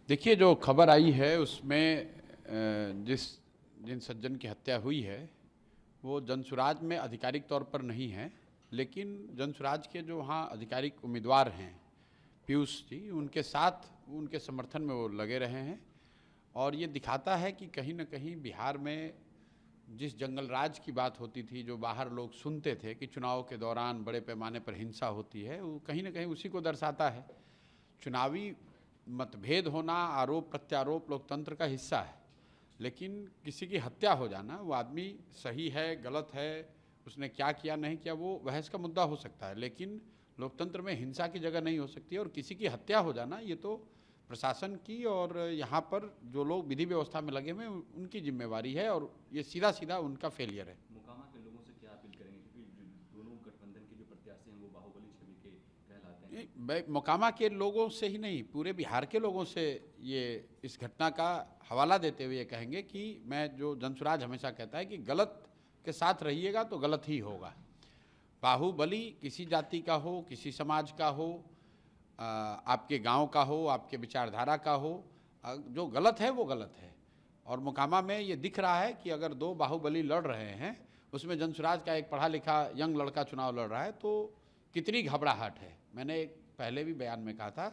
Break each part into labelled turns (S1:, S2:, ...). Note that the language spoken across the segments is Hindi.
S1: देखिए, जो खबर आई है उसमें जिन सज्जन की हत्या हुई है वो जनसुराज में आधिकारिक तौर पर नहीं है, लेकिन जनसुराज के जो वहाँ आधिकारिक उम्मीदवार हैं पीयूष जी, उनके साथ उनके समर्थन में वो लगे रहे हैं। और ये दिखाता है कि कहीं न कहीं बिहार में जिस जंगल राज की बात होती थी, जो बाहर लोग सुनते थे कि चुनाव के दौरान बड़े पैमाने पर हिंसा होती है, वो कहीं न कहीं उसी को दर्शाता है। चुनावी मतभेद होना, आरोप प्रत्यारोप लोकतंत्र का हिस्सा है, लेकिन किसी की हत्या हो जाना, वो आदमी सही है गलत है, उसने क्या किया नहीं किया, वो बहस का मुद्दा हो सकता है, लेकिन लोकतंत्र में हिंसा की जगह नहीं हो सकती है। और किसी की हत्या हो जाना ये तो प्रशासन की और यहाँ पर जो लोग विधि व्यवस्था में लगे हुए हैं उनकी जिम्मेवारी है, और ये सीधा सीधा उनका फेलियर है।
S2: मोकामा के लोगों से क्या अपील करेंगे, क्योंकि दोनों गठबंधन के जो प्रत्याशी हैं वो बाहुबली छवि के कहलाते हैं।
S1: मोकामा के लोगों से ही नहीं, पूरे बिहार के लोगों से ये इस घटना का हवाला देते हुए ये कहेंगे कि मैं जो जनसुराज हमेशा कहता है कि गलत के साथ रहिएगा तो गलत ही होगा। बाहुबली किसी जाति का हो, किसी समाज का हो, आपके गांव का हो, आपके विचारधारा का हो, जो गलत है वो गलत है। और मोकामा में ये दिख रहा है कि अगर दो बाहुबली लड़ रहे हैं, उसमें जनसुराज का एक पढ़ा लिखा यंग लड़का चुनाव लड़ रहा है, तो कितनी घबराहट है। मैंने एक पहले भी बयान में कहा था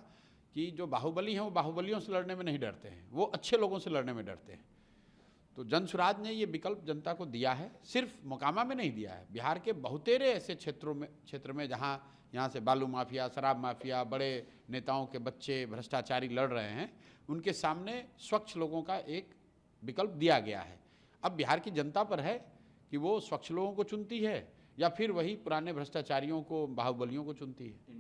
S1: कि जो बाहुबली हैं वो बाहुबलियों से लड़ने में नहीं डरते हैं, वो अच्छे लोगों से लड़ने में डरते हैं। तो जनसुराज ने ये विकल्प जनता को दिया है, सिर्फ मोकामा में नहीं दिया है, बिहार के बहुतेरे ऐसे क्षेत्र में जहाँ यहाँ से बालू माफिया, शराब माफिया, बड़े नेताओं के बच्चे भ्रष्टाचारी लड़ रहे हैं, उनके सामने स्वच्छ लोगों का एक विकल्प दिया गया है। अब बिहार की जनता पर है कि वो स्वच्छ लोगों को चुनती है या फिर वही पुराने भ्रष्टाचारियों को, बाहुबलियों को चुनती है।